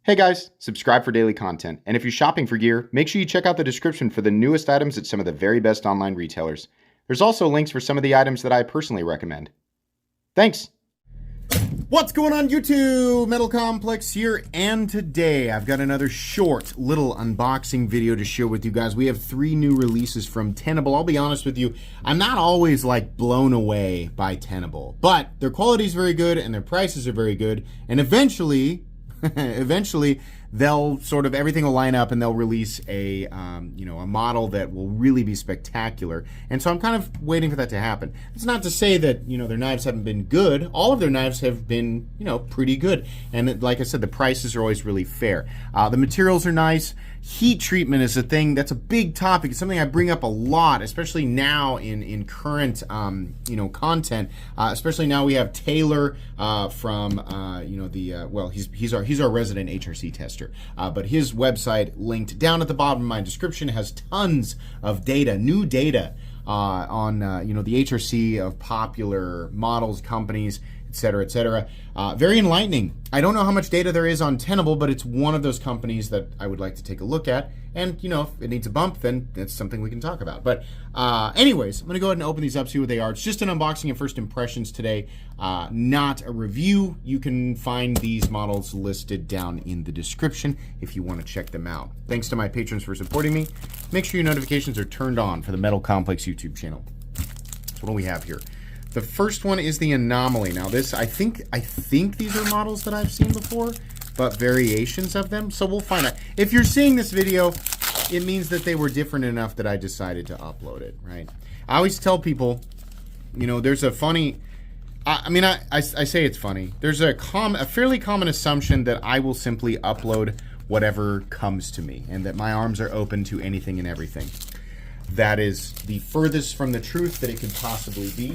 Hey guys, subscribe for daily content, and if you're shopping for gear, make sure you check out the description for the newest items at some of the very best online retailers. There's also links for some of the items that I personally recommend. Thanks! What's going on YouTube? Metal Complex here, and today I've got another short little unboxing video to share with you guys. We have 3 new releases from Tenable. I'll be honest with you, I'm not always like blown away by Tenable, but their quality is very good and their prices are very good, and eventually they'll sort of, everything will line up and they'll release a model that will really be spectacular. And so I'm kind of waiting for that to happen. It's not to say that, their knives haven't been good. All of their knives have been, pretty good. And like I said, the prices are always really fair. The materials are nice. Heat treatment is a thing that's a big topic. It's something I bring up a lot, especially now in current, content. Especially now we have Taylor from, he's our resident HRC tester. But his website, linked down at the bottom of my description, has tons of data, new data on the HRC of popular models, companies, etc., etc. Very enlightening. I don't know how much data there is on Tenable, but it's one of those companies that I would like to take a look at. And, if it needs a bump, then that's something we can talk about. But anyways, I'm going to go ahead and open these up, see what they are. It's just an unboxing and first impressions today, not a review. You can find these models listed down in the description if you want to check them out. Thanks to my patrons for supporting me. Make sure your notifications are turned on for the Metal Complex YouTube channel. So what do we have here? The first one is the Anomaly. Now this, I think these are models that I've seen before, but variations of them. So we'll find out. If you're seeing this video, it means that they were different enough that I decided to upload it, right? I always tell people, there's a funny, I say it's funny. There's a fairly common assumption that I will simply upload whatever comes to me and that my arms are open to anything and everything. That is the furthest from the truth that it could possibly be.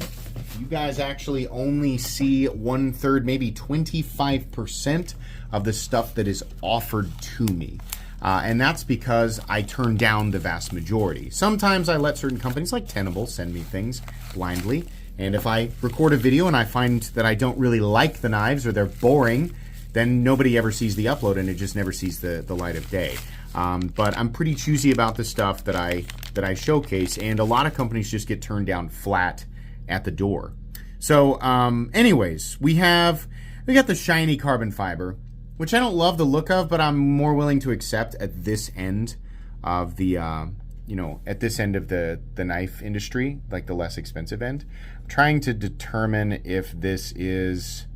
You guys actually only see 1/3, maybe 25% of the stuff that is offered to me. And that's because I turn down the vast majority. Sometimes I let certain companies like Tenable send me things blindly. And if I record a video and I find that I don't really like the knives or they're boring, then nobody ever sees the upload and it just never sees the light of day. But I'm pretty choosy about the stuff that I showcase, and a lot of companies just get turned down flat at the door. So anyways, we got the shiny carbon fiber, which I don't love the look of, but I'm more willing to accept at this end of the at this end of the knife industry, like the less expensive end. I'm trying to determine if this is,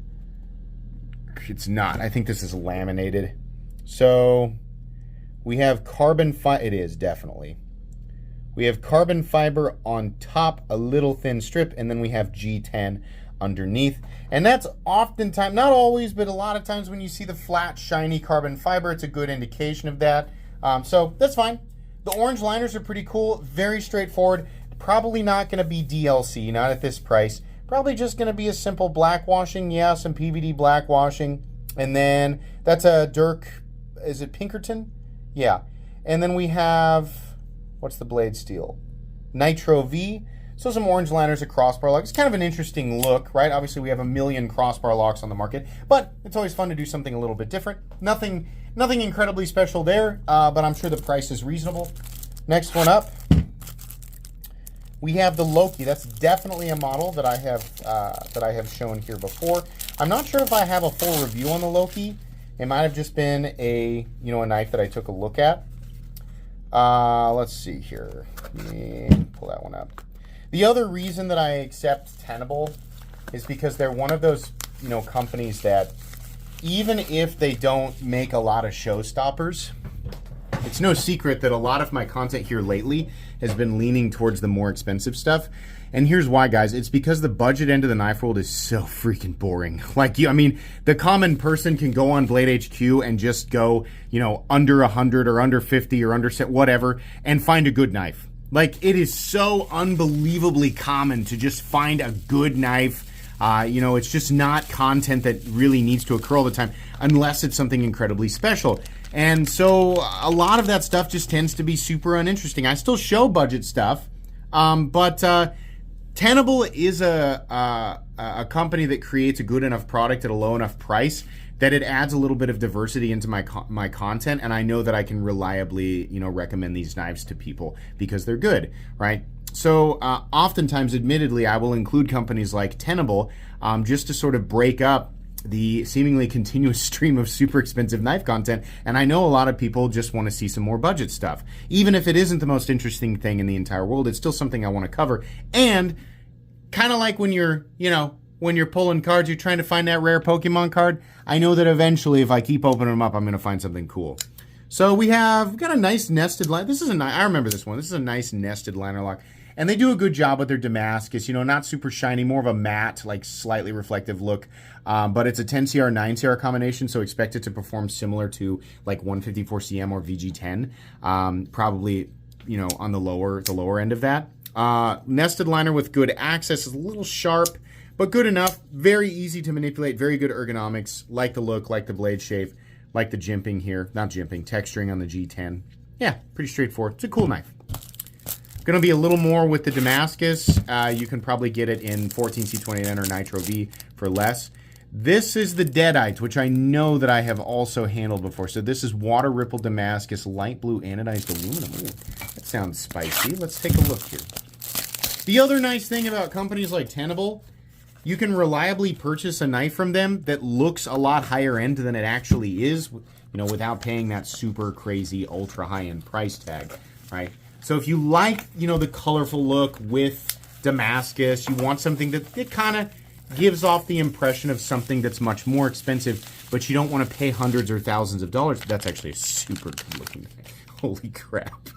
it's not. I think this is laminated. So we have carbon fiber. It is definitely. We have carbon fiber on top, a little thin strip, and then we have G10 underneath. And that's oftentimes, not always, but a lot of times when you see the flat, shiny carbon fiber, it's a good indication of that. So that's fine. The orange liners are pretty cool, very straightforward. Probably not going to be DLC, not at this price. Probably just going to be a simple black washing. Yeah, some PVD black washing. And then that's a Dirk, is it Pinkerton? Yeah. And then we have, what's the blade steel? Nitro V. So some orange liners, a crossbar lock. It's kind of an interesting look, right? Obviously, we have a million crossbar locks on the market, but it's always fun to do something a little bit different. Nothing incredibly special there, but I'm sure the price is reasonable. Next one up, we have the Loki. That's definitely a model that I have shown here before. I'm not sure if I have a full review on the Loki. It might have just been a knife that I took a look at. Let's see here. Let me pull that one up. The other reason that I accept Tenable is because they're one of those, companies that even if they don't make a lot of showstoppers, it's no secret that a lot of my content here lately has been leaning towards the more expensive stuff. And here's why, guys. It's because the budget end of the knife world is so freaking boring. The common person can go on Blade HQ and just go, under 100 or under 50 or under whatever, and find a good knife. Like, it is so unbelievably common to just find a good knife. It's just not content that really needs to occur all the time unless it's something incredibly special. And so a lot of that stuff just tends to be super uninteresting. I still show budget stuff, but Tenable is a company that creates a good enough product at a low enough price that it adds a little bit of diversity into my content, and I know that I can reliably, recommend these knives to people because they're good, right? So oftentimes, admittedly, I will include companies like Tenable just to sort of break up the seemingly continuous stream of super expensive knife content. And I know a lot of people just want to see some more budget stuff. Even if it isn't the most interesting thing in the entire world, it's still something I want to cover. And kind of like when you're pulling cards, you're trying to find that rare Pokemon card. I know that eventually, if I keep opening them up, I'm going to find something cool. So we've got a nice nested line. I remember this one. This is a nice nested liner lock. And they do a good job with their Damascus, not super shiny, more of a matte, like slightly reflective look. But it's a 10CR, 9CR combination, so expect it to perform similar to like 154CM or VG10. Probably, on the lower end of that. Nested liner with good access is a little sharp, but good enough. Very easy to manipulate, very good ergonomics. Like the look, like the blade shape, like the jimping here. Not jimping, texturing on the G10. Yeah, pretty straightforward. It's a cool knife. Going to be a little more with the Damascus. You can probably get it in 14C29 or Nitro V for less. This is the Deadite, which I know that I have also handled before. So this is water ripple Damascus, light blue anodized aluminum. Ooh, that sounds spicy. Let's take a look here. The other nice thing about companies like Tenable, you can reliably purchase a knife from them that looks a lot higher end than it actually is, without paying that super crazy ultra high end price tag, right? So if you like, the colorful look with Damascus, you want something that it kind of gives off the impression of something that's much more expensive, but you don't want to pay hundreds or thousands of dollars. That's actually a super good looking thing. Holy crap.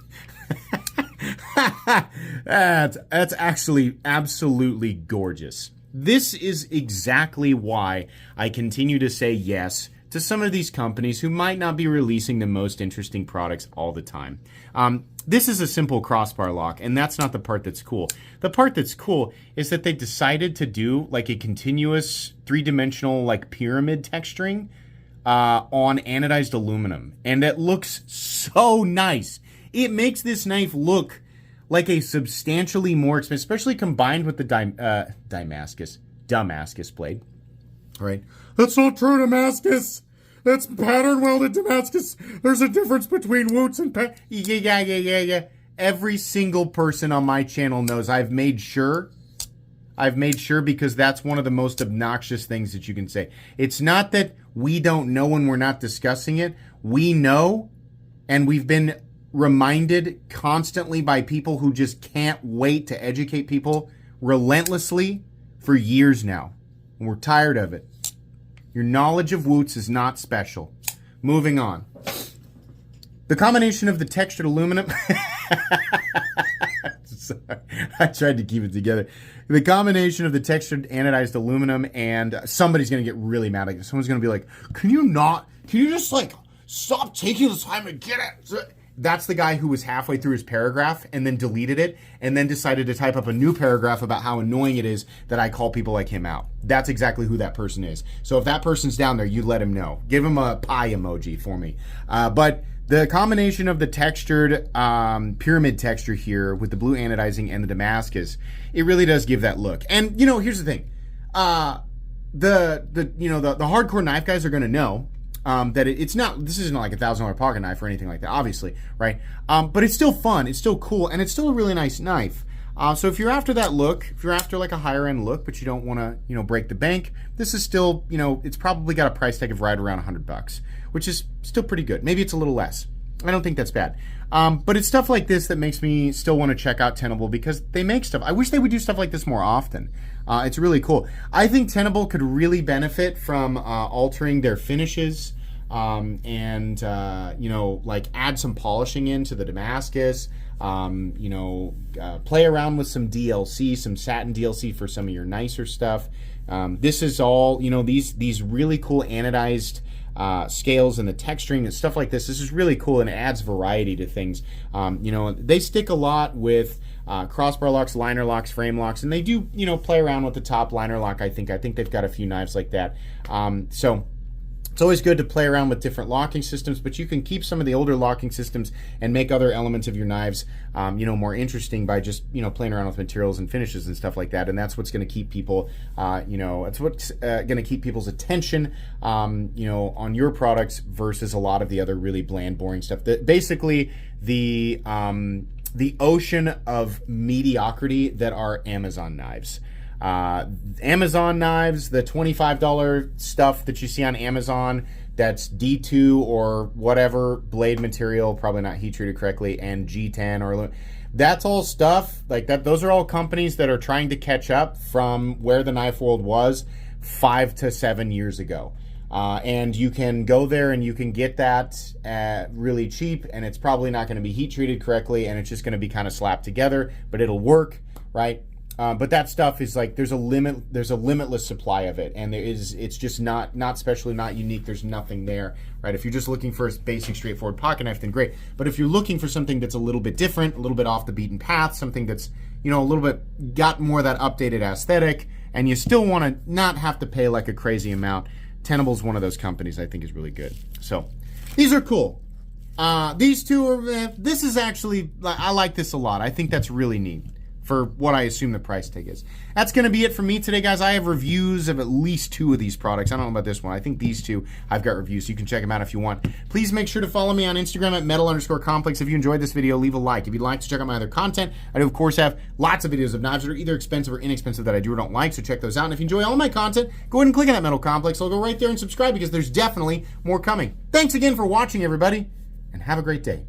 That's actually absolutely gorgeous. This is exactly why I continue to say yes to some of these companies who might not be releasing the most interesting products all the time. This is a simple crossbar lock, and that's not the part that's cool. The part that's cool is that they decided to do like a continuous three-dimensional like pyramid texturing on anodized aluminum, and it looks so nice. It makes this knife look like a substantially more expensive, especially combined with the Damascus blade. Right? That's not true, Damascus. That's pattern welded Damascus. There's a difference between Woots and Yeah. Every single person on my channel knows I've made sure because that's one of the most obnoxious things that you can say. It's not that we don't know when we're not discussing it. We know, and we've been reminded constantly by people who just can't wait to educate people relentlessly for years now. And we're tired of it. Your knowledge of Woots is not special. Moving on. The combination of the textured aluminum... Sorry, I tried to keep it together. The combination of the textured anodized aluminum, and somebody's going to get really mad at it. Someone's going to be like, can you just like stop taking the time to get it? That's the guy who was halfway through his paragraph and then deleted it and then decided to type up a new paragraph about how annoying it is that I call people like him out. That's exactly who that person is. So if that person's down there, you let him know. Give him a pie emoji for me. But the combination of the textured pyramid texture here with the blue anodizing and the Damascus, it really does give that look. And, here's the thing. The hardcore knife guys are going to know that this isn't like $1,000 pocket knife or anything like that, obviously, right? But it's still fun, it's still cool, and it's still a really nice knife. So if you're after that look, if you're after like a higher end look, but you don't want to, break the bank, this is still, it's probably got a price tag of right around $100, which is still pretty good. Maybe it's a little less. I don't think that's bad. But it's stuff like this that makes me still want to check out Tenable because they make stuff. I wish they would do stuff like this more often. It's really cool. I think Tenable could really benefit from altering their finishes and like add some polishing into the Damascus. Play around with some DLC, some satin DLC for some of your nicer stuff. This is all, these really cool anodized scales and the texturing and stuff like this. This is really cool and it adds variety to things. They stick a lot with crossbar locks, liner locks, frame locks, and they do, play around with the top liner lock. I think they've got a few knives like that. So It's always good to play around with different locking systems, but you can keep some of the older locking systems and make other elements of your knives, more interesting by just, playing around with materials and finishes and stuff like that. And that's what's going to keep people, it's what's going to keep people's attention, on your products versus a lot of the other really bland, boring stuff. Basically, the ocean of mediocrity that are Amazon knives. Amazon knives, the $25 stuff that you see on Amazon that's D2 or whatever blade material, probably not heat treated correctly, and G10 or that's all stuff like that. Those are all companies that are trying to catch up from where the knife world was 5 to 7 years ago. And you can go there and you can get that really cheap, and it's probably not going to be heat treated correctly, and it's just going to be kind of slapped together, but it'll work, right? But that stuff is like there's a limitless supply of it, and it's just not special, not unique. There's nothing there, right? If you're just looking for a basic, straightforward pocket knife, then great. But if you're looking for something that's a little bit different, a little bit off the beaten path, something that's a little bit got more of that updated aesthetic, and you still want to not have to pay like a crazy amount, Tenable's one of those companies I think is really good. So these are cool. These two are. This is actually I like this a lot. I think that's really neat for what I assume the price tag is. That's going to be it for me today, guys. I have reviews of at least 2 of these products. I don't know about this one. I think these 2 I've got reviews, so you can check them out if you want. Please make sure to follow me on Instagram at metal_complex. If you enjoyed this video, leave a like. If you'd like to check out my other content, I do, of course, have lots of videos of knives that are either expensive or inexpensive that I do or don't like, so check those out. And if you enjoy all my content, go ahead and click on that Metal Complex. I'll go right there and subscribe because there's definitely more coming. Thanks again for watching, everybody, and have a great day.